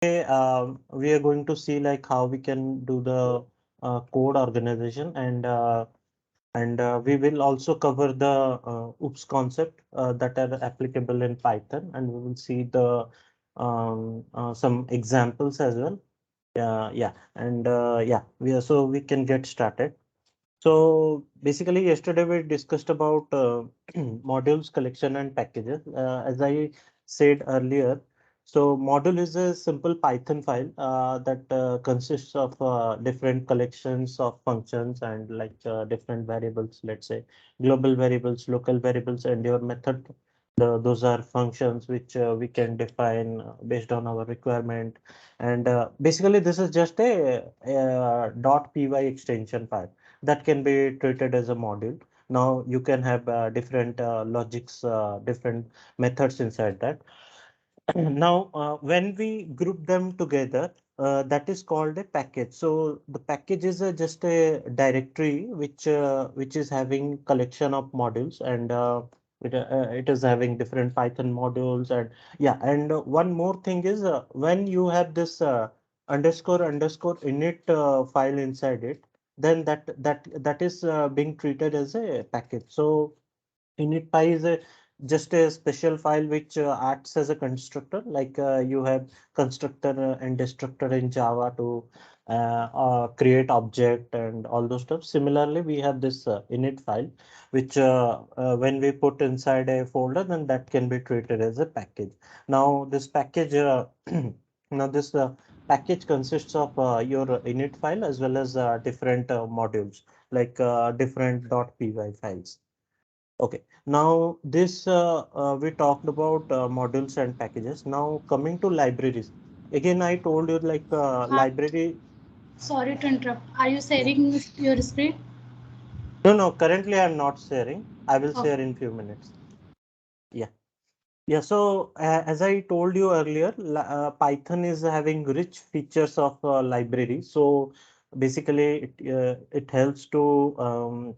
We are going to see like how we can do the code organization, and we will also cover the OOPS concept that are applicable in Python, and we will see the some examples as well. Yeah, and yeah, we can get started. So basically, yesterday we discussed about modules, collection, and packages. As I said earlier, so module is a simple Python file that consists of different collections of functions and like different variables, let's say global variables, local variables, and your method. Those are functions which we can define based on our requirement. And basically, this is just a .py extension file that can be treated as a module. Now you can have different logics, different methods inside that. Now, when we group them together, that is called a package. So the package is just a directory which is having collection of modules, and it is having different Python modules. And yeah, and one more thing is when you have this underscore underscore init file inside it, then that is being treated as a package. So initpy is just a special file which acts as a constructor, like you have constructor and destructor in Java to create object and all those stuff. Similarly, we have this init file, which when we put inside a folder, then that can be treated as a package. Now, this package, now this package consists of your init file as well as different modules, like different .py files. Okay, now this we talked about modules and packages. Now coming to libraries. Again, I told you like Hi, library. sorry to interrupt. Are you Yeah. sharing your screen? No, no, currently I'm not sharing. I will Okay. share in few minutes. Yeah. Yeah, so as I told you earlier, Python is having rich features of library. So basically, it helps to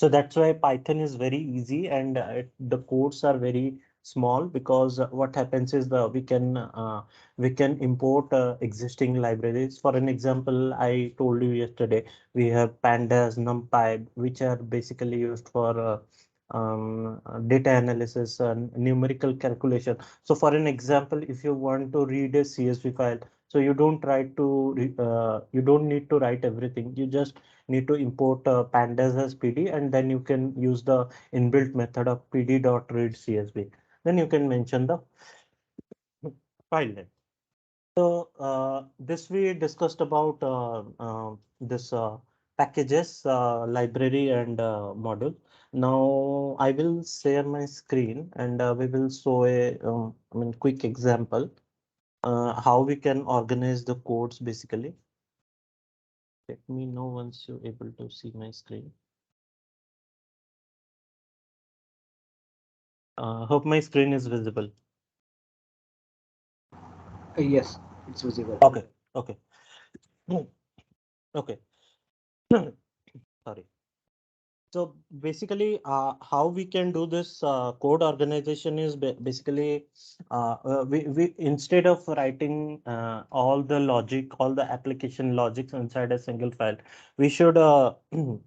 so that's why Python is very easy, and the codes are very small, because what happens is we can import existing libraries. For an example, I told you yesterday, we have pandas, NumPy, which are basically used for data analysis and numerical calculation. So for an example, if you want to read a CSV file, so you don't you don't need to write everything. You just need to import pandas as PD, and then you can use the inbuilt method of pd.read CSV. Then you can mention the file name. So this we discussed about this packages, library, and module. Now I will share my screen, and we will show a quick example how we can organize the codes basically. Let me know once you're able to see my screen. Hope my screen is visible. Yes, it's visible. Okay. Okay. Okay. Sorry. So basically, how we can do this code organization is basically we instead of writing all the logic, all the application logics inside a single file, we should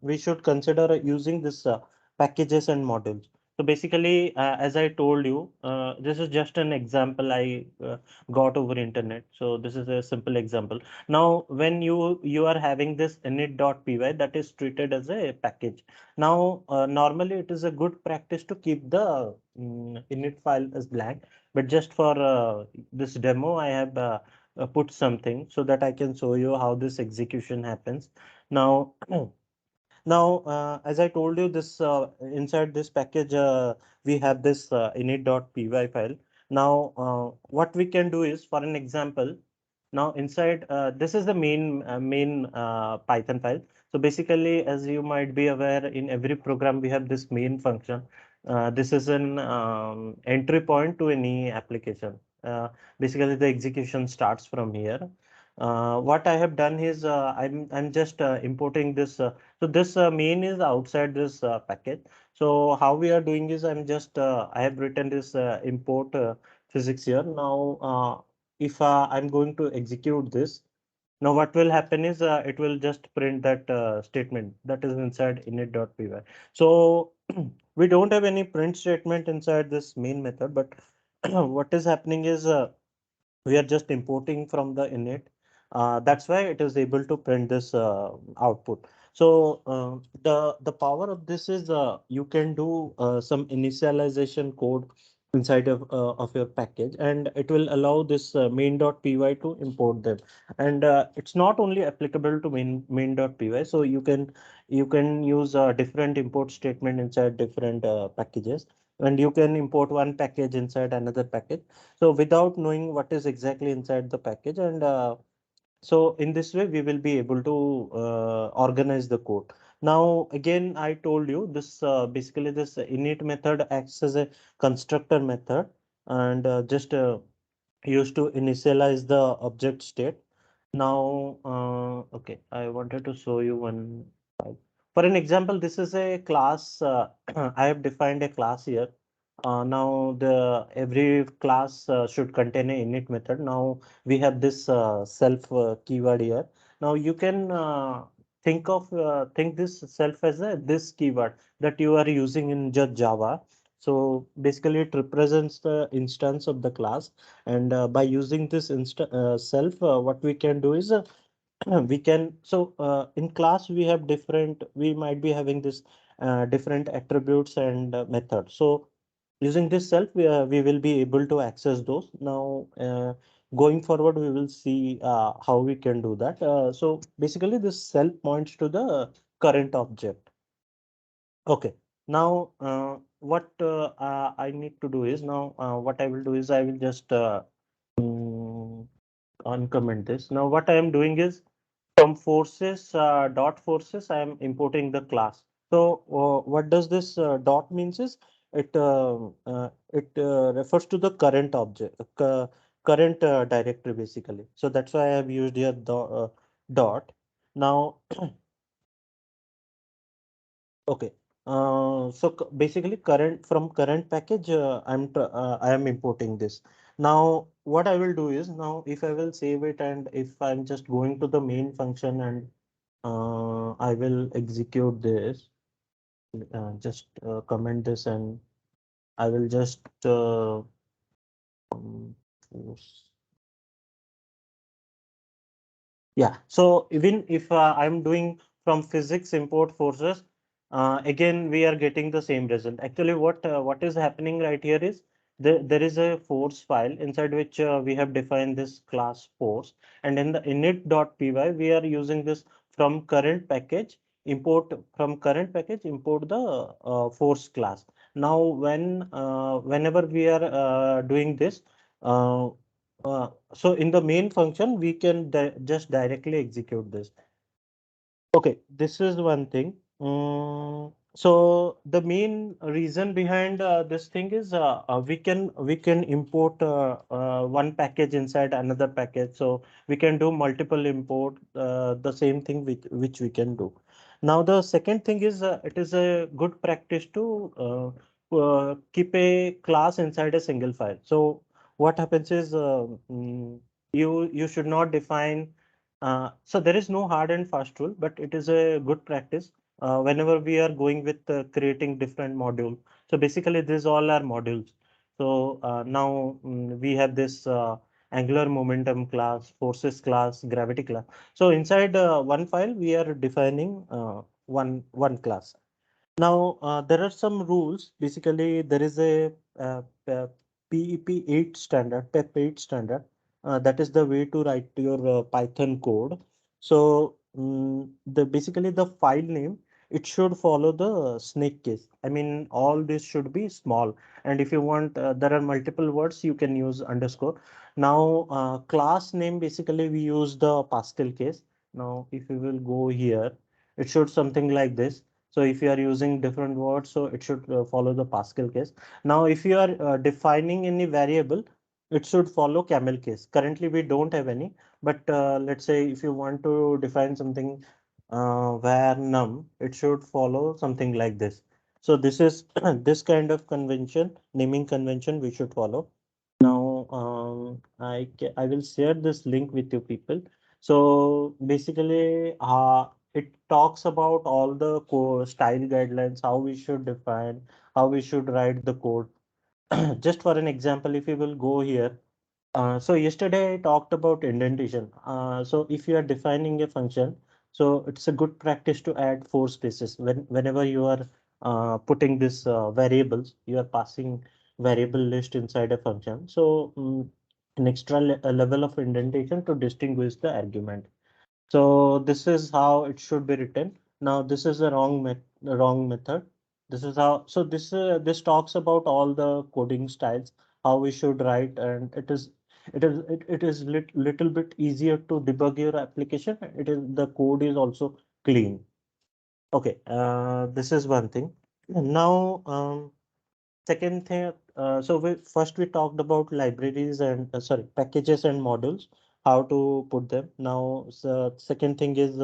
we should consider using this packages and modules. So basically, as I told you, this is just an example I got over internet. So this is a simple example. Now, when you are having this init.py, that is treated as a package. Now, normally it is a good practice to keep the init file as blank, but just for this demo, I have put something so that I can show you how this execution happens. Now, now, as I told you, this inside this package, we have this init.py file. Now, what we can do is, for an example, now inside this is the main Python file. So basically, as you might be aware, in every program we have this main function. This is an entry point to any application. Basically, the execution starts from here. What I have done is I'm just importing this. So this main is outside this package. So how we are doing is I have written this import physics here. Now if I'm going to execute this, now what will happen is it will just print that statement that is inside init.py. So we don't have any print statement inside this main method, but what is happening is we are just importing from the init. That's why it is able to print this output. So the power of this is you can do some initialization code inside of your package, and it will allow this main.py to import them. And it's not only applicable to main.py, so you can use a different import statement inside different packages, and you can import one package inside another package, so without knowing what is exactly inside the package. And so in this way, we will be able to organize the code. Now, again, I told you this basically this init method acts as a constructor method, and just used to initialize the object state. Now, okay, I wanted to show you one. For an example, this is a class. I have defined a class here. Now the every class should contain a init method. Now we have this self keyword here. Now you can think this self as a this keyword that you are using in just Java. So basically, it represents the instance of the class, and by using this self, what we can do is we can in class we have different, we might be having this different attributes and methods. So using this self, we will be able to access those. Now going forward, we will see how we can do that. So basically this self points to the current object. Okay. Now what I need to do is, now what I will do is I will just mm, uncomment this. Now what I am doing is, from forces dot forces, I am importing the class. So what does this dot means is, it refers to the current object, current directory basically. So that's why I have used here dot. Now okay. Basically, current package, I am importing this. Now, what I will do is, now if I will save it, and if I'm just going to the main function, and I will execute this, just comment this, and I will just um, yeah. So even if I'm doing from physics import forces, again we are getting the same result. Actually, what is happening right here is, there is a force file inside which we have defined this class force, and in the init.py we are using this from current package import the force class. Now whenever we are doing this. Uh, so in the main function, we can just directly execute this. Okay, this is one thing. So the main reason behind this thing is we can import one package inside another package. So we can do multiple import, the same thing which we can do. Now the second thing is, it is a good practice to keep a class inside a single file. So what happens is, you should not define, so there is no hard and fast rule, but it is a good practice whenever we are going with creating different module. So basically, these all are modules. So now we have this angular momentum class, forces class, gravity class. So inside one file, we are defining one class. Now, there are some rules. Basically, there is a PEP 8 standard, PEP 8 standard. That is the way to write your Python code. So, the basically the file name, it should follow the snake case. I mean, all this should be small. And if you want, there are multiple words, you can use underscore. Now, class name, basically we use the Pascal case. Now, if you will go here, it should something like this. So if you are using different words, so it should follow the Pascal case. Now, if you are defining any variable, it should follow camel case. Currently, we don't have any, but let's say if you want to define something var num, it should follow something like this. So this is this kind of convention, naming convention we should follow. Now, I will share this link with you people. So basically, it talks about all the style guidelines, how we should define, how we should write the code. Just for an example, if you will go here, so yesterday I talked about indentation. So if you are defining a function, so it's a good practice to add four spaces whenever you are putting this variables, you are passing variable list inside a function. So an extra level of indentation to distinguish the argument. So this is how it should be written. Now this is the wrong method. This is how. So this talks about all the coding styles, how we should write, and it is little bit easier to debug your application. It is the code is also clean. Okay, this is one thing. Now, second thing. So first we talked about libraries and sorry, packages and modules, how to put them. Now, so second thing is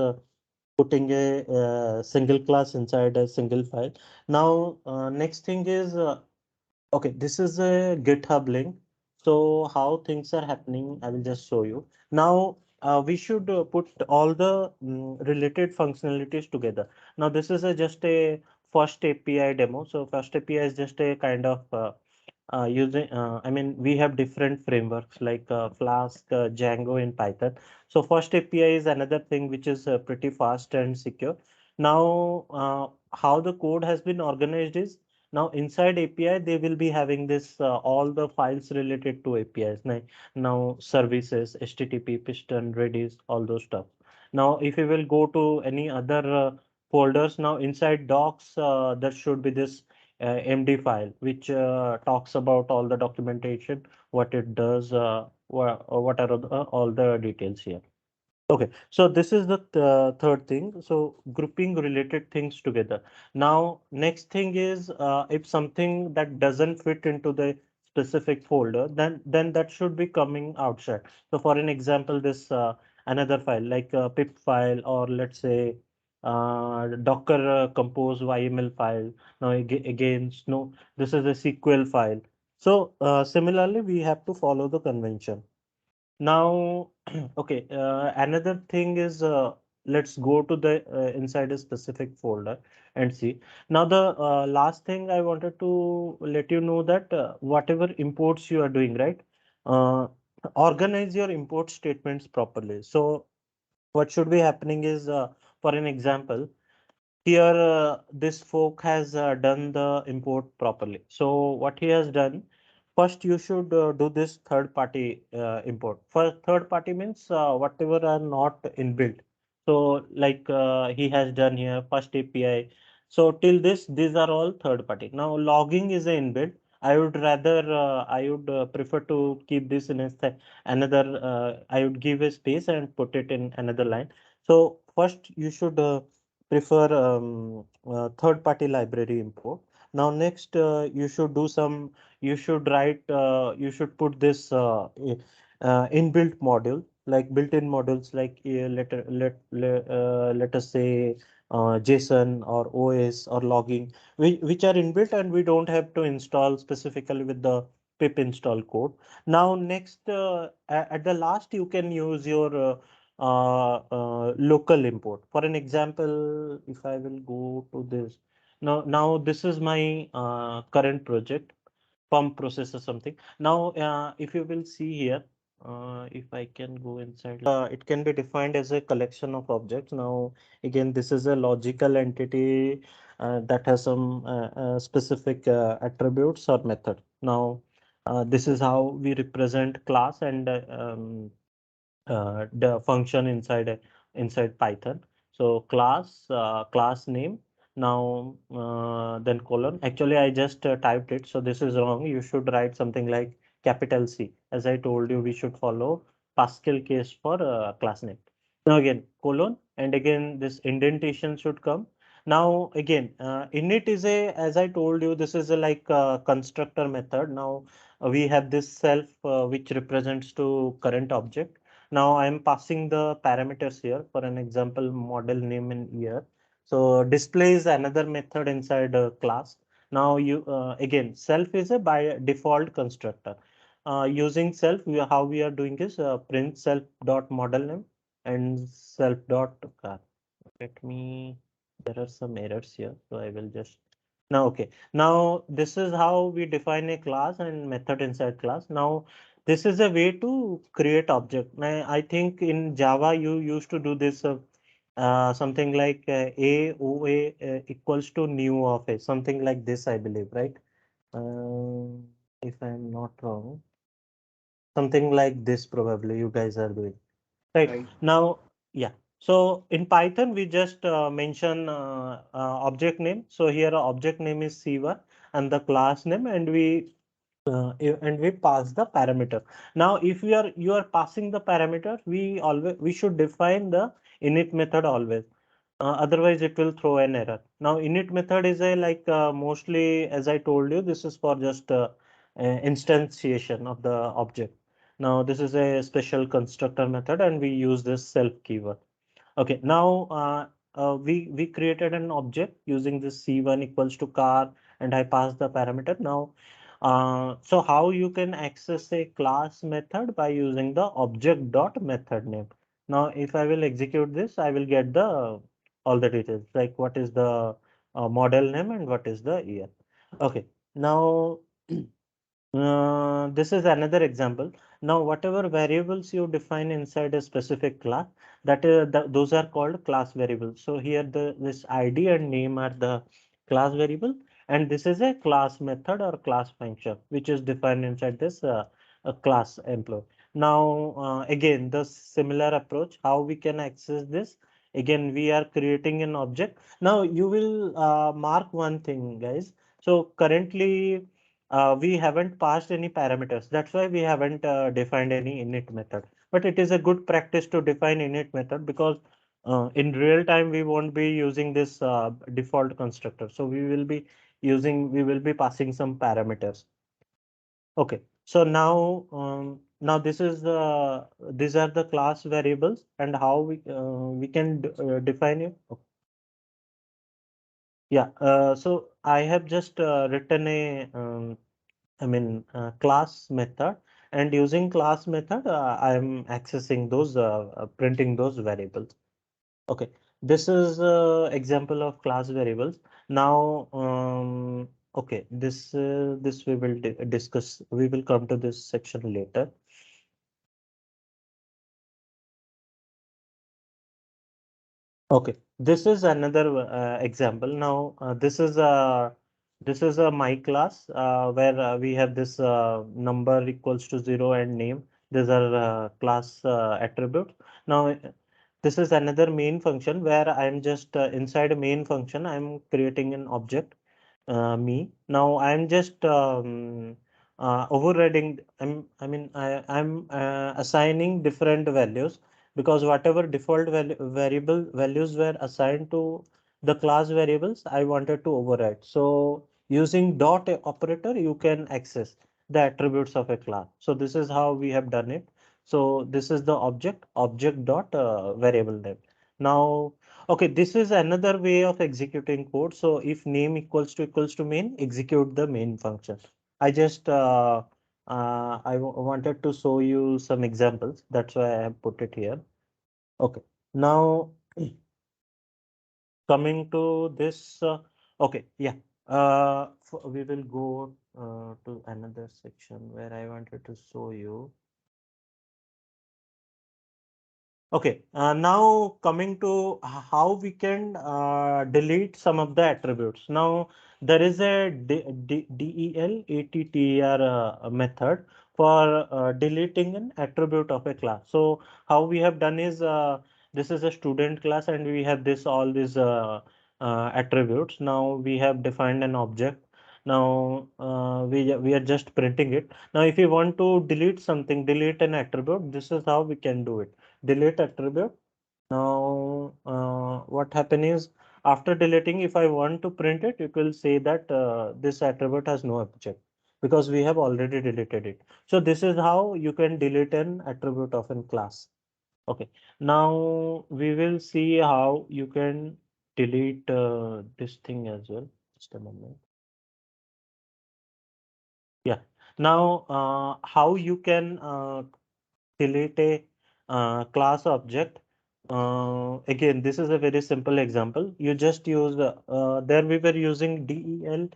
putting a single class inside a single file. Now, next thing is okay, this is a GitHub link. So how things are happening, I will just show you. Now, we should put all the related functionalities together. Now, this is just a first API demo. So first API is just a kind of I mean, we have different frameworks like Flask, Django in Python. So first API is another thing which is pretty fast and secure. Now, how the code has been organized is now inside API, they will be having this all the files related to APIs. Now services, HTTP, Piston, Redis, all those stuff. Now, if you will go to any other folders, now inside docs, there should be this MD file, which talks about all the documentation, what it does, what are all the details here. Okay, so this is the third thing. So grouping related things together. Now, next thing is if something that doesn't fit into the specific folder, then that should be coming outside. So for an example, this another file like a pip file, or let's say Docker compose YML file. Now again, no, this is a SQL file. So similarly, we have to follow the convention. Now, okay, another thing is let's go to the inside a specific folder and see. Now, the last thing I wanted to let you know that whatever imports you are doing, right? Uh, Organize your import statements properly. So, what should be happening is, for an example, here this folk has done the import properly. So what he has done, first you should do this third party import. For third party means whatever are not inbuilt. So like he has done here first API. So till this, these are all third party. Now logging is a inbuilt. I would prefer to keep this in a another. I would give a space and put it in another line. So first you should prefer third party library import. Now next you should do some, you should write, you should put this inbuilt module, like built-in modules like let us say JSON or OS or logging, which are inbuilt and we don't have to install specifically with the pip install code. Now next at the last you can use your local import. For an example, if I will go to this, now this is my current project, pump process or something. Now, if you will see here, if I can go inside, it can be defined as a collection of objects. Now, again, this is a logical entity that has some specific attributes or method. Now, this is how we represent class and the function inside Python. So class name. Now then colon. Actually, I just typed it, so this is wrong. You should write something like capital C. As I told you, we should follow Pascal case for class name. Now again colon, and again this indentation should come. Now again init is a, as I told you, this is a like constructor method. Now we have this self which represents to current object. Now I am passing the parameters here. For an example, model name and year. So display is another method inside a class. Now you again self is a by default constructor. using self, how we are doing is print self dot model name and self dot let me, there are some errors here, so I will just now, okay. Now this is how we define a class and method inside class. Now this is a way to create object. Now, I think in Java you used to do this something like AOA equals to new of a, something like this, I believe, right? If I'm not wrong, something like this probably you guys are doing. Right. Right. Now, yeah. So in Python, we just mention object name. So here object name is C1 and the class name, and we pass the parameter. Now, if you are passing the parameter, we should define the init method always. Otherwise, it will throw an error. Now, init method is a like mostly, as I told you, this is for just instantiation of the object. Now, this is a special constructor method, and we use this self keyword. Okay, now we created an object using this C1 equals to car, and I passed the parameter. Now, so how you can access a class method by using the object dot method name. Now, if I will execute this, I will get the all the details, like what is the model name and what is the year. Okay, now this is another example. Now, whatever variables you define inside a specific class, those are called class variables. So here this ID and name are the class variable, and this is a class method or class function which is defined inside this a class employee. Now, again, the similar approach, how we can access this. Again, we are creating an object. Now, you will mark one thing, guys. So currently we haven't passed any parameters. That's why we haven't defined any init method. But it is a good practice to define init method because in real time we won't be using this default constructor. So we will be passing some parameters. Okay. So now this is these are the class variables and how we can define it. Yeah. So I have just written a class method, and using class method, I'm accessing those, printing those variables. Okay, this is example of class variables. Now, okay, this we will discuss. We will come to this section later. Okay, this is another example. Now, this is a my class where we have this number equals to 0 and name. These are class attributes. Now, this is another main function where I'm just inside a main function. I'm creating an object, me. Now, I'm just overriding. I'm assigning different values because whatever default variable values were assigned to the class variables, I wanted to override. So using dot operator, you can access the attributes of a class. So this is how we have done it. So this is the object dot variable name. Now, okay, this is another way of executing code. So if name equals to main, execute the main function. I just wanted to show you some examples. That's why I have put it here. Okay. Now coming to this, okay, yeah. We will go to another section where I wanted to show you. Okay, now coming to how we can delete some of the attributes. Now there is a DELATTR method for deleting an attribute of a class. So how we have done is this is a student class and we have this all these attributes. Now we have defined an object. Now we are just printing it. Now if you want to delete something, delete an attribute, this is how we can do it. Delete attribute. Now, what happen is after deleting, if I want to print it, it will say that this attribute has no object because we have already deleted it. So this is how you can delete an attribute of a class. Okay. Now we will see how you can delete this thing as well. Just a moment. Yeah. Now, how you can delete a class object. Again, this is a very simple example. You just use there we were using del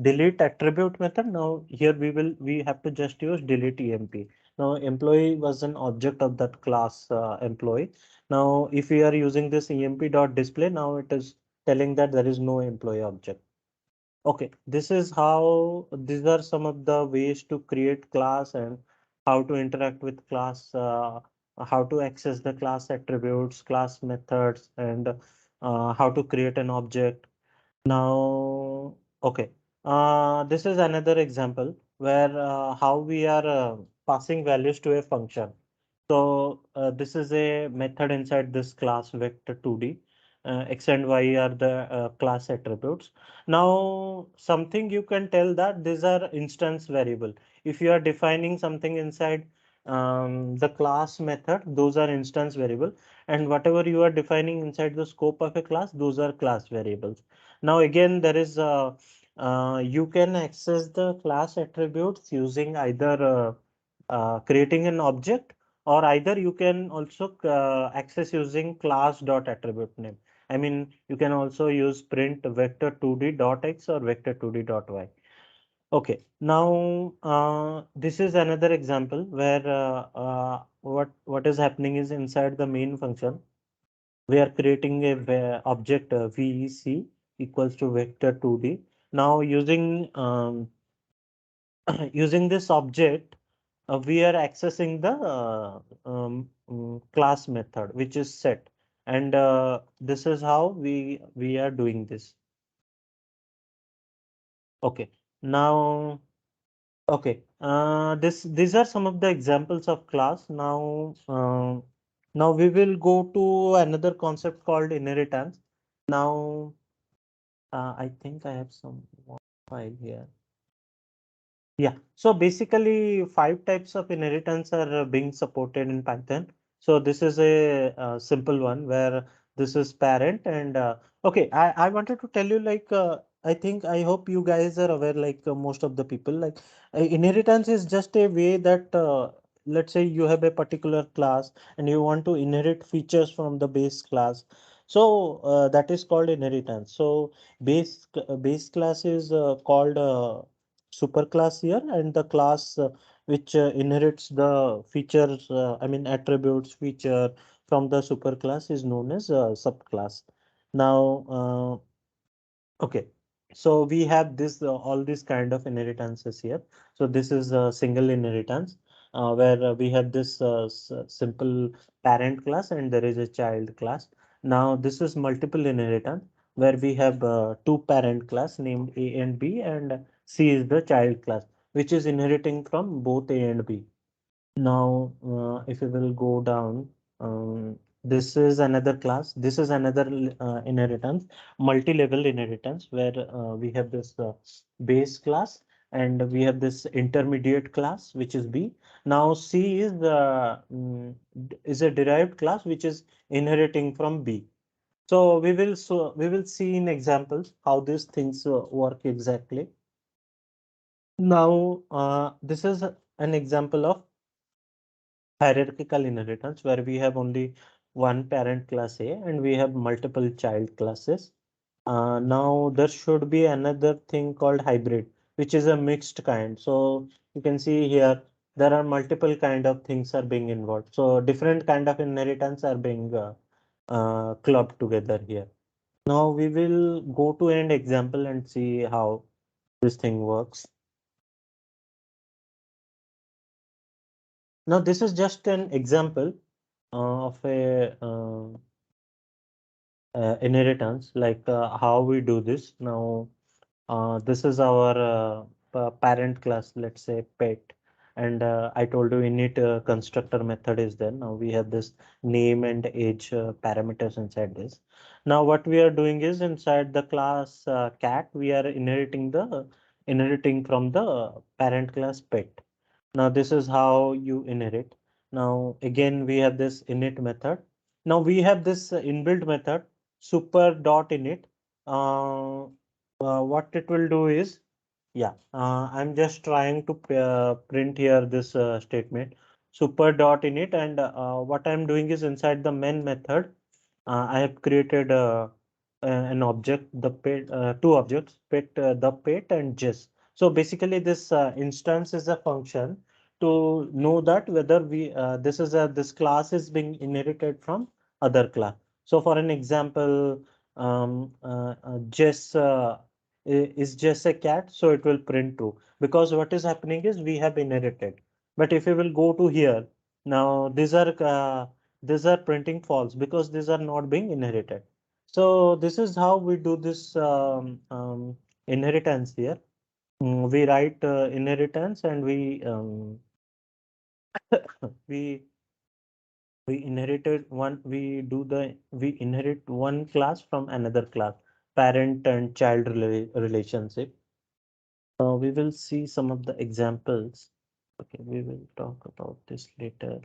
delete attribute method. Now here we have to just use delete emp. Now employee was an object of that class employee. Now if we are using this emp dot display, now it is telling that there is no employee object. Okay, this is how these are some of the ways to create class and how to interact with class, how to access the class attributes, class methods, and how to create an object. Now, okay, this is another example where how we are passing values to a function. So this is a method inside this class vector 2D. X and Y are the class attributes. Now, something you can tell that these are instance variable. If you are defining something inside the class method, those are instance variable. And whatever you are defining inside the scope of a class, those are class variables. Now, again, there is you can access the class attributes using either creating an object, or either you can also access using class dot attribute name. I mean, you can also use print vector 2D dot x or vector 2D dot y. Okay, now this is another example where what is happening is inside the main function we are creating a object vec equals to vector 2D. Now using using this object, we are accessing the class method, which is set, and this is how we are doing this. Okay, now okay, these are some of the examples of class. Now now we will go to another concept called inheritance. Now I think I have some more file here. Yeah, so basically five types of inheritance are being supported in Python. So this is a, simple one where this is parent and okay, I wanted to tell you like I think I hope you guys are aware like most of the people like inheritance is just a way that let's say you have a particular class and you want to inherit features from the base class. So that is called inheritance. So base class is called superclass here, and the class which inherits the features, I mean attributes feature from the superclass is known as subclass. Now, okay, so we have this all these kind of inheritances here. So this is a single inheritance where we have this simple parent class and there is a child class. Now this is multiple inheritance where we have two parent class named A and B, and C is the child class which is inheriting from both A and B. Now, if we will go down, this is another class. This is another inheritance, multi-level inheritance, where we have this base class and we have this intermediate class, which is B. Now, C is is a derived class which is inheriting from B. So we will see in examples how these things work exactly. Now, this is an example of hierarchical inheritance where we have only one parent class A and we have multiple child classes. Now there should be another thing called hybrid, which is a mixed kind. So you can see here there are multiple kind of things are being involved. So different kind of inheritance are being clubbed together here. Now we will go to an example and see how this thing works. Now this is just an example of a inheritance, like how we do this. Now, this is our parent class, let's say pet. And I told you init constructor method is there. Now we have this name and age parameters inside this. Now what we are doing is inside the class cat, we are inheriting from the parent class pet. Now this is how you inherit. Now again, we have this init method. Now we have this inbuilt method super dot init. What it will do is Yeah, I'm just trying to print here this statement super dot in it, and what I'm doing is inside the main method, I have created an object, the pet, two objects, pet, the pet and Jess. So basically, this instance is a function to know that whether we this class is being inherited from other class. So for an example, Jess is Jess a cat, so it will print true because what is happening is we have inherited. But if you will go to here now, these are printing false because these are not being inherited. So this is how we do this inheritance here. We write inheritance and we we inherited one we inherit one class from another class, parent and child relationship. We will see some of the examples. Okay, we will talk about this later.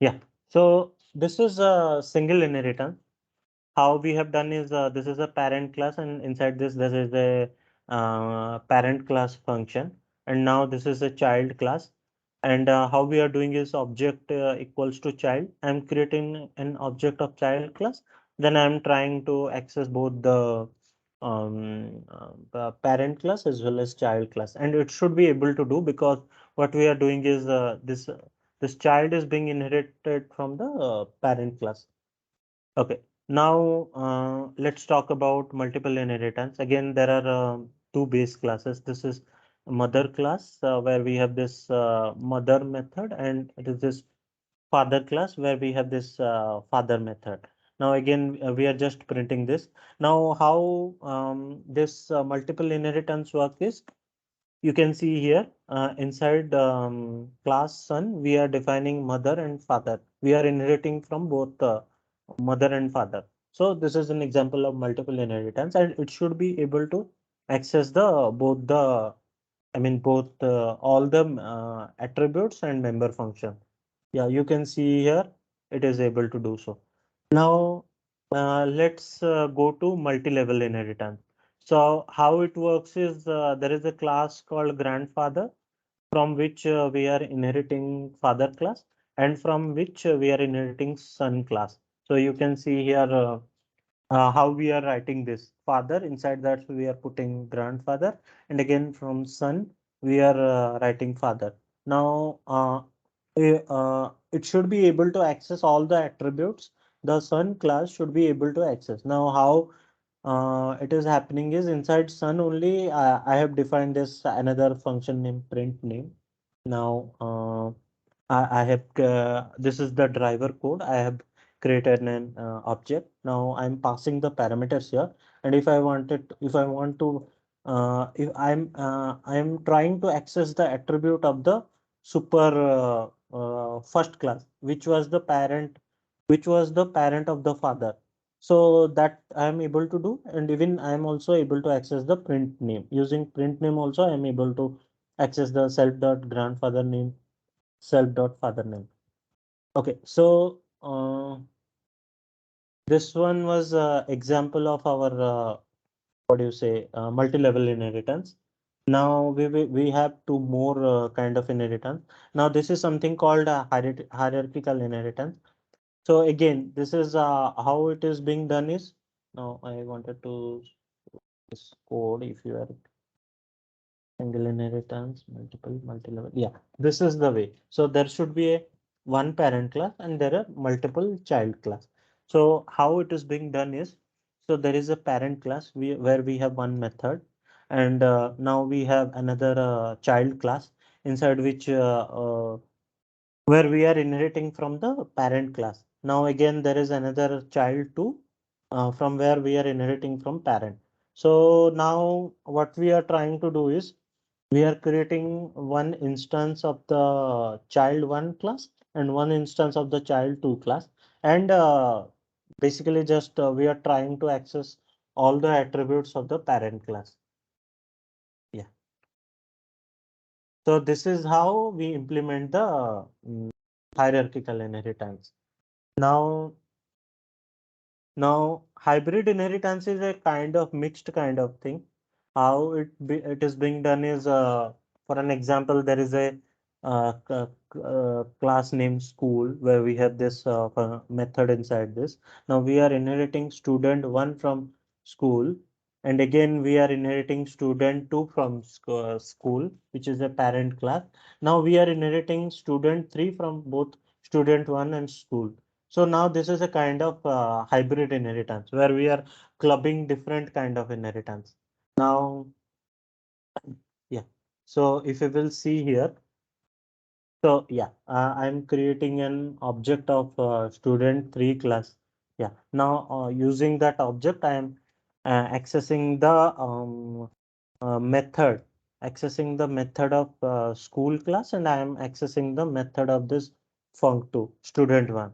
Yeah, so this is a single inheritance. How we have done is this is a parent class, and inside this is a parent class function, and now this is a child class. And how we are doing is object equals to child. I'm creating an object of child class. Then I'm trying to access both the parent class as well as child class, and it should be able to do because what we are doing is this child is being inherited from the parent class. Okay, now let's talk about multiple inheritance. Again, there are two base classes. This is mother class where we have this mother method, and it is this father class where we have this father method. Now again, we are just printing this. Now how this multiple inheritance work is, you can see here inside class son, we are defining mother and father. We are inheriting from both mother and father. So this is an example of multiple inheritance, and it should be able to access the both the I mean both all the attributes and member function. Yeah, you can see here it is able to do so. Now let's go to multi-level inheritance. So how it works is there is a class called grandfather from which we are inheriting father class, and from which we are inheriting son class. So you can see here how we are writing this father, inside that we are putting grandfather, and again from son we are writing father. Now it should be able to access all the attributes the son class should be able to access. Now how it is happening is inside sun only I have defined this another function name print name. Now I have this is the driver code. I have created an object. Now I'm passing the parameters here, and if I want to, if I'm trying to access the attribute of the super first class, which was the parent of the father. So that I am able to do, and even I am also able to access the print name. Using print name also I am able to access the self dot grandfather name, self dot father name. Okay, so this one was example of our what do you say multi-level inheritance. Now we have two more kind of inheritance. Now this is something called hierarchical inheritance. So again, this is how it is being done is. Now I wanted to this code if you are single inheritance, multi-level. Yeah, this is the way. So there should be a one parent class and there are multiple child class. So how it is being done is, so there is a parent class where we have one method, and now we have another child class inside which where we are inheriting from the parent class. Now again, there is another child too, from where we are inheriting from parent. So now what we are trying to do is we are creating one instance of the child one class and one instance of the child two class. And basically just we are trying to access all the attributes of the parent class. Yeah. So this is how we implement the hierarchical inheritance. Now Now, hybrid inheritance is a kind of mixed kind of thing. How it is being done is, for an example, there is a class named school where we have this method inside this. Now we are inheriting student one from school, and again we are inheriting student two from school, which is a parent class. Now we are inheriting student three from both student one and school. So now this is a kind of hybrid inheritance where we are clubbing different kind of inheritance. Now, yeah. So if you will see here, so yeah, I'm creating an object of student three class. Yeah. Now using that object, I am accessing the method, accessing the method of school class, and I am accessing the method of this func2 student one,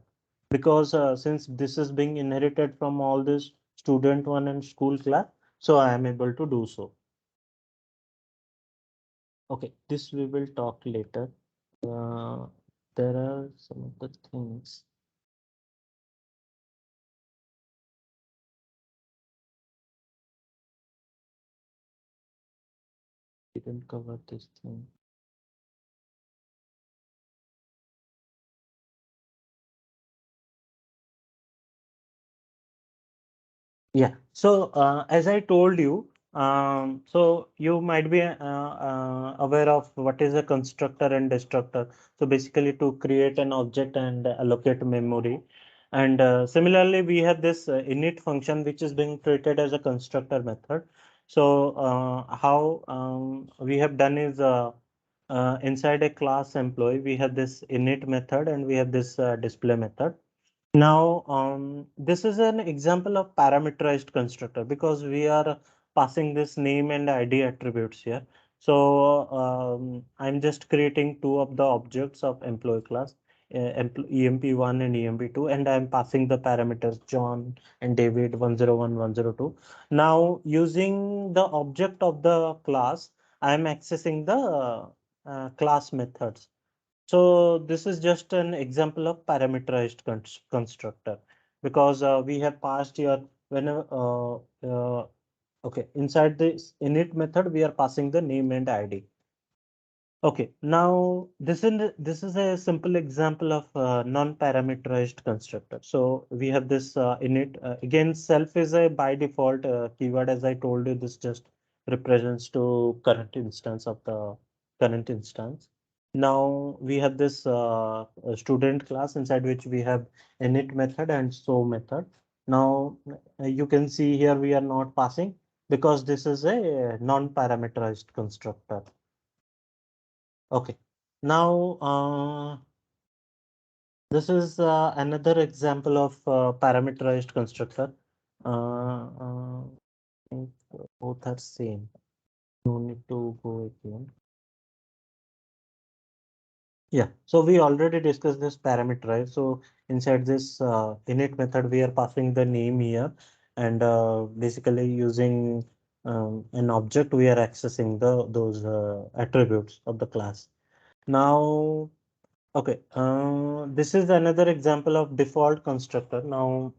because since this is being inherited from all this student one and school class, so I am able to do so. Okay, this we will talk later. uh, there are some of the things we didn't cover this thing. Yeah. So as I told you, so you might be aware of what is a constructor and destructor. So basically to create an object and allocate memory. And similarly, we have this init function which is being treated as a constructor method. So how we have done is inside a class employee, we have this init method and we have this display method. Now, this is an example of parameterized constructor because we are passing this name and ID attributes here. So I'm just creating two of the objects of employee class, EMP1 and EMP2, and I'm passing the parameters John and David 101, 102. Now, using the object of the class, I'm accessing the class methods. So this is just an example of parameterized constructor because we have passed here whenever okay, inside this init method we are passing the name and ID. Okay, now this is a simple example of non-parameterized constructor. So we have this init again. Self is a by default keyword, as I told you. This just represents to current instance of the current instance. Now we have this student class inside which we have init method and show method. Now you can see here we are not passing because this is a non-parameterized constructor. Okay. Now, this is another example of parameterized constructor. I think both are same. No need to go again. Yeah, so we already discussed this parameterized. So inside this init method, we are passing the name here, and basically using an object, we are accessing the those attributes of the class. Now, okay, this is another example of default constructor. Now,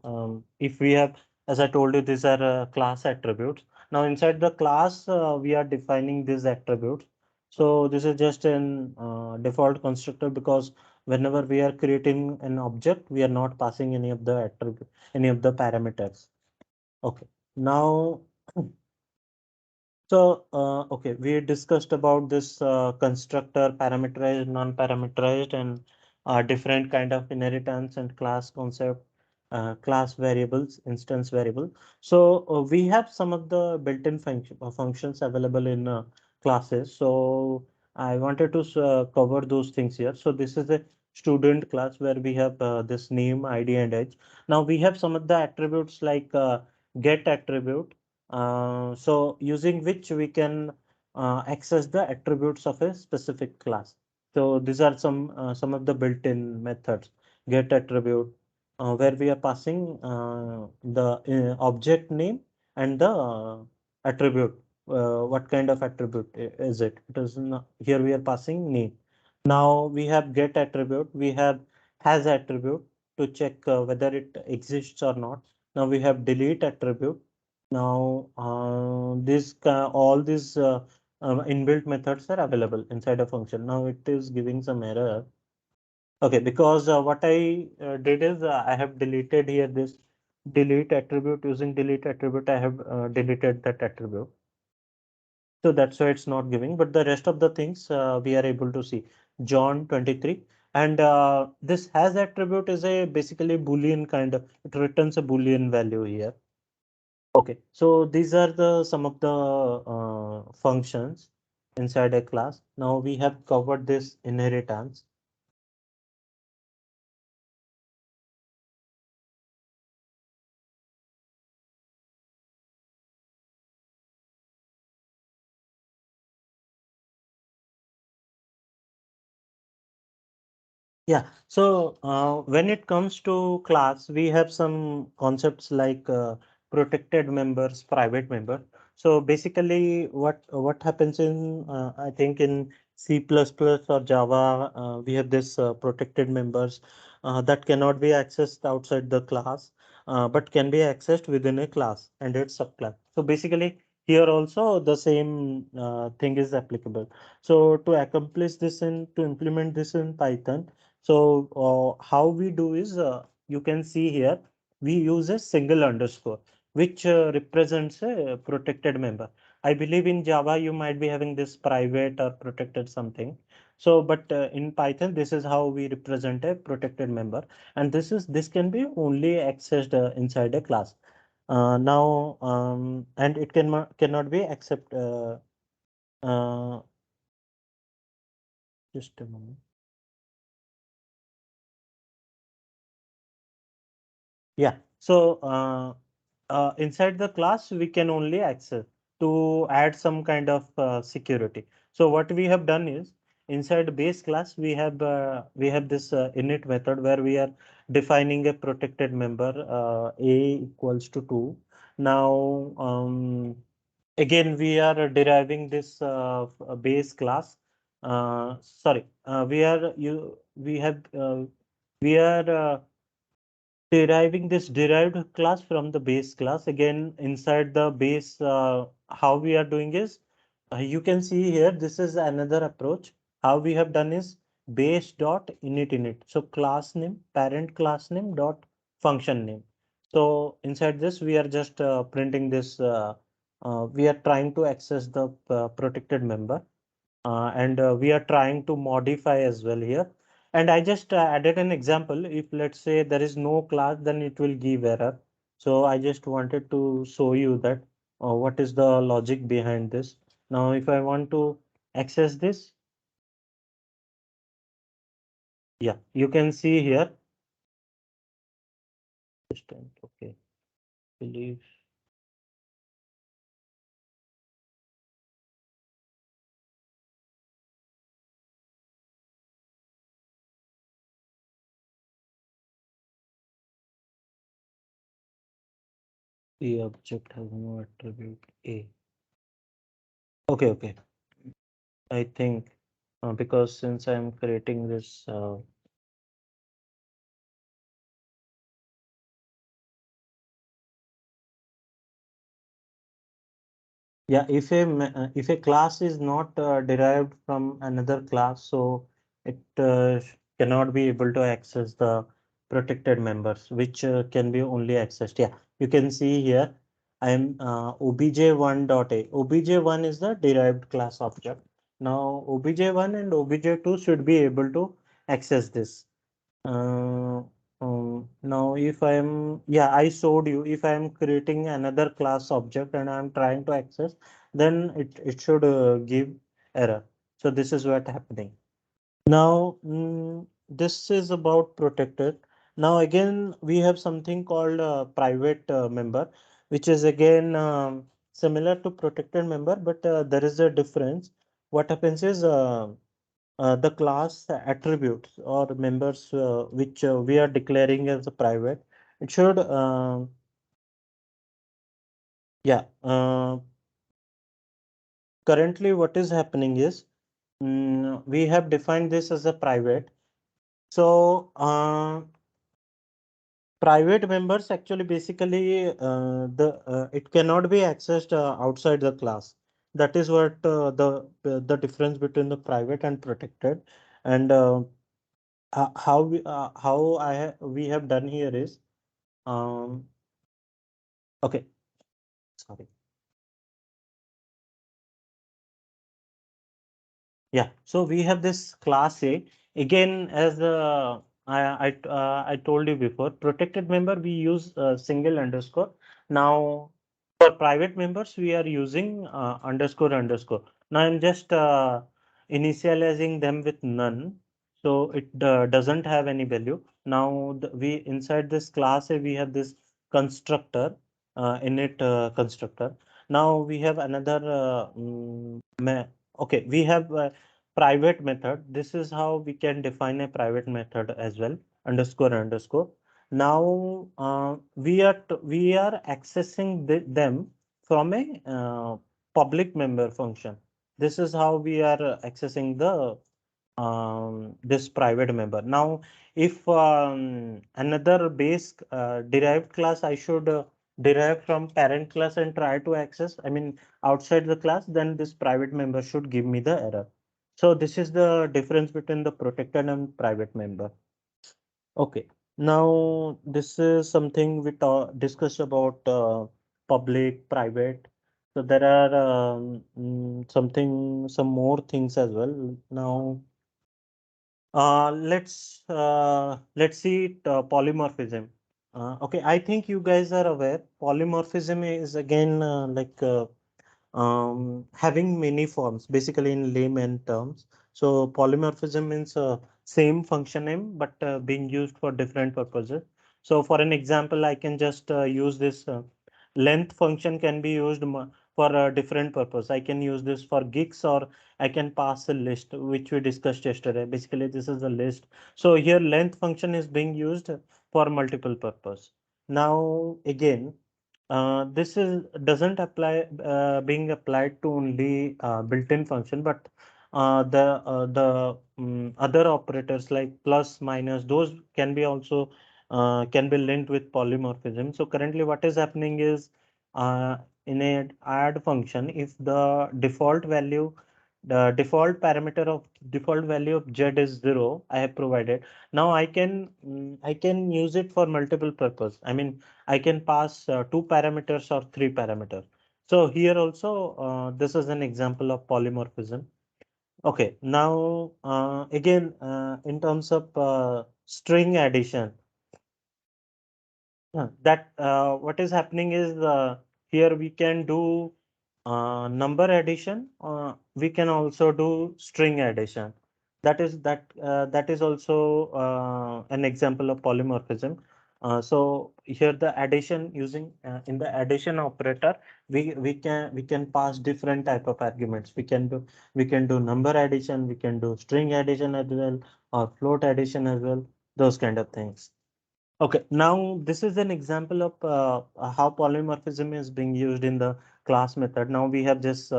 if we have, as I told you, these are class attributes. Now, inside the class, we are defining these attributes. So this is just an default constructor because whenever we are creating an object, we are not passing any of the attribute, any of the parameters. Okay. Now, so, okay, we discussed about this constructor, parameterized, non-parameterized, and different kind of inheritance and class concept, class variables, instance variable. So we have some of the built-in functions available in classes. So I wanted to cover those things here. So this is a student class where we have this name, ID, and age. Now we have some of the attributes like get attribute, so using which we can access the attributes of a specific class. So these are some of the built-in methods. Get attribute, where we are passing the object name and the attribute. What kind of attribute is it? It is not, here we are passing name. Now we have get attribute. We have has attribute to check whether it exists or not. Now we have delete attribute. Now all these inbuilt methods are available inside a function. Now it is giving some error. Okay, because what I did is I have deleted here this delete attribute. Using delete attribute, I have deleted that attribute. So that's why it's not giving, but the rest of the things we are able to see. John 23. And this has attribute is a basically Boolean kind of, it returns a Boolean value here. Okay, so these are the some of the functions inside a class. Now we have covered this inheritance. Yeah, so when it comes to class, we have some concepts like protected members, private member. So basically, what happens in I think in C++ or Java, we have this protected members that cannot be accessed outside the class, but can be accessed within a class and its subclass. So basically, here also the same thing is applicable. So to accomplish this and to implement this in Python. So how we do is you can see here we use a single underscore which represents a protected member. I believe in Java you might be having this private or protected something. So but in Python this is how we represent a protected member, and this can be only accessed inside a class. Now and it cannot be accept. Uh, just a moment. Yeah. So inside the class, we can only access to add some kind of security. So what we have done is inside base class, we have this init method where we are defining a protected member a equals to 2. Now again we are deriving this base class. Sorry, we are deriving this derived class from the base class. Again, inside the base, how we are doing is, you can see here, this is another approach. How we have done is base dot init. So class name, parent class name dot function name. So inside this, we are just printing this, we are trying to access the protected member. And we are trying to modify as well here. And I just added an example. If let's say there is no class, then it will give error. So I just wanted to show you that what is the logic behind this. Now, if I want to access this, yeah, you can see here. Okay, believe. The object has no attribute A. Okay. I think because since I'm creating this yeah, if a class is not derived from another class, so it cannot be able to access the protected members, which can be only accessed. Yeah, you can see here. I am obj1.a. Obj1 is the derived class object. Now obj1 and obj2 should be able to access this. Uh, Now, if yeah, I showed you, if I am creating another class object and I'm trying to access, then it should give error. So this is what happening. Now, this is about protected. Now, again, we have something called private member, which is again similar to protected member, but there is a difference. What happens is the class attributes or members which we are declaring as a private, it should yeah currently what is happening is we have defined this as a private. So private members actually basically it cannot be accessed outside the class. That is what the difference between the private and protected. And how we have done here is um okay, sorry. Yeah, so we have this class A. Again, as I told you before, protected member we use single underscore. Now, for private members, we are using underscore underscore. Now, I'm just initializing them with none, so it doesn't have any value. Now, we inside this class A, we have this constructor, init constructor. Now we have another okay, we have private method. This is how we can define a private method as well, underscore underscore. Now we are accessing them from a public member function. This is how we are accessing the this private member. Now if another base derived class I should derive from parent class and try to access, I mean outside the class, then this private member should give me the error. So this is the difference between the protected and private member. Okay. Now this is something we discussed about public, private. So there are some more things as well. Now let's see polymorphism. Okay, I think you guys are aware. Polymorphism is again having many forms, basically in layman terms. So polymorphism means same function name but being used for different purposes. So for an example, I can just use this length function can be used for a different purpose. I can use this for gigs, or I can pass a list, which we discussed yesterday. Basically, this is a list. So here length function is being used for multiple purpose. Now again, this is doesn't apply being applied to only built-in function, but the other operators like plus, minus, those can be also can be linked with polymorphism. So currently, what is happening is uh, in a add function, if the default parameter of default value of z is 0, I have provided. Now I can use it for multiple purpose. I mean I can pass two parameters or three parameters. So here also, this is an example of polymorphism. Okay, now again, in terms of string addition, that what is happening is here we can do number addition. We can also do string addition. That is also an example of polymorphism. So here the addition using in the addition operator, we can pass different type of arguments. We can do number addition, we can do string addition as well, or float addition as well. Those kind of things. Okay, now this is an example of how polymorphism is being used in the class method. Now we have this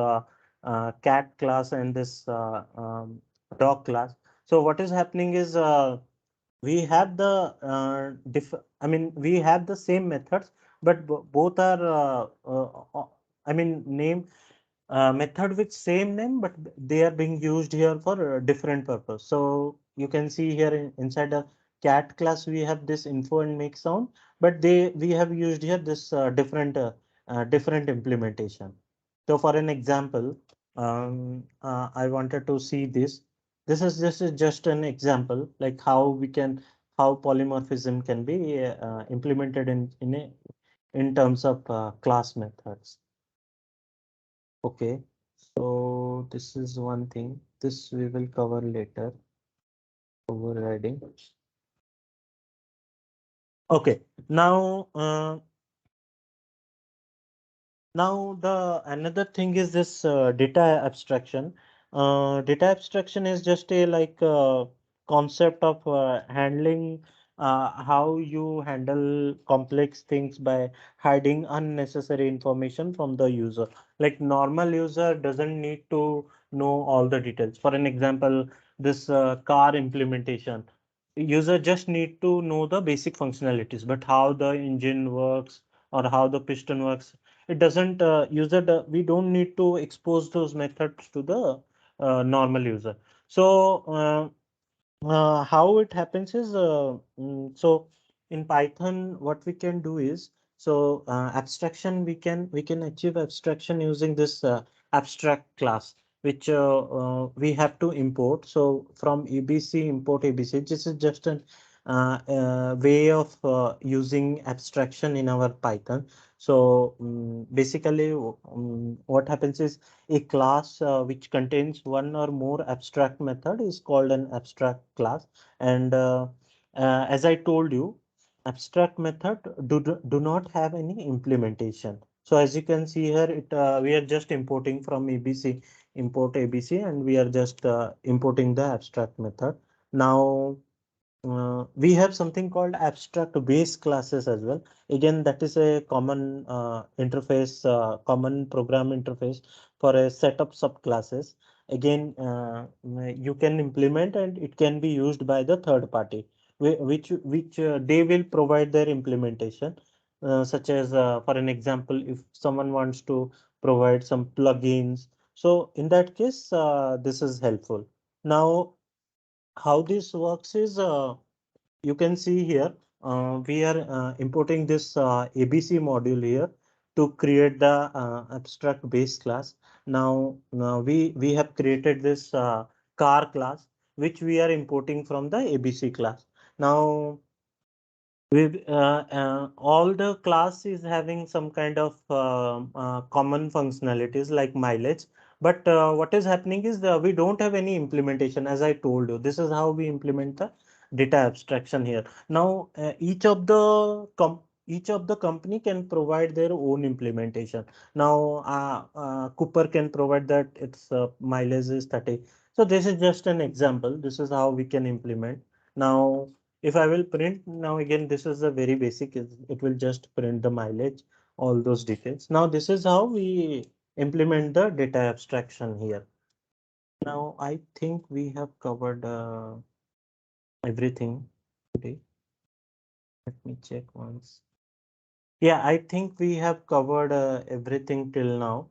cat class and this dog class. So what is happening is we have the I mean we have the same methods, but both are I mean name method with same name, but they are being used here for a different purpose. So you can see here inside the cat class, we have this info and make sound, but we have used here this different implementation. So for an example, I wanted to see this. This is just an example, like how polymorphism can be implemented in terms of class methods. Okay, so this is one thing. This we will cover later. Overriding. Okay, now now the another thing is this data abstraction. Data abstraction is just a concept of handling how you handle complex things by hiding unnecessary information from the user. Like normal user doesn't need to know all the details. For an example, this car implementation. user just need to know the basic functionalities, but how the engine works or how the piston works, it doesn't we don't need to expose those methods to the normal user. So how it happens is so in Python what we can do is, so abstraction, we can achieve abstraction using this abstract class, which we have to import. So from ABC, import ABC. This is just an way of using abstraction in our Python. So basically what happens is, a class which contains one or more abstract method is called an abstract class. And as I told you, abstract method do not have any implementation. So as you can see here, we are just importing from ABC, import ABC, and we are just importing the abstract method. Now we have something called abstract base classes as well. Again, that is a common common program interface for a set of subclasses. Again, you can implement, and it can be used by the third party, which they will provide their implementation. Such as, for an example, if someone wants to provide some plugins, so in that case, this is helpful. Now, how this works is, you can see here, we are importing this ABC module here to create the abstract base class. Now we have created this car class, which we are importing from the ABC class. Now all the class is having some kind of common functionalities like mileage, but what is happening is, we don't have any implementation. As I told you, this is how we implement the data abstraction here. Now each of the company can provide their own implementation. Now Cooper can provide that its mileage is 30. So this is just an example. This is how we can implement. Now if I will print, now again, this is a very basic, it will just print the mileage, all those details. Now this is how we implement the data abstraction here. Now I think we have covered everything today. Let me check once. Yeah, I think we have covered everything till now.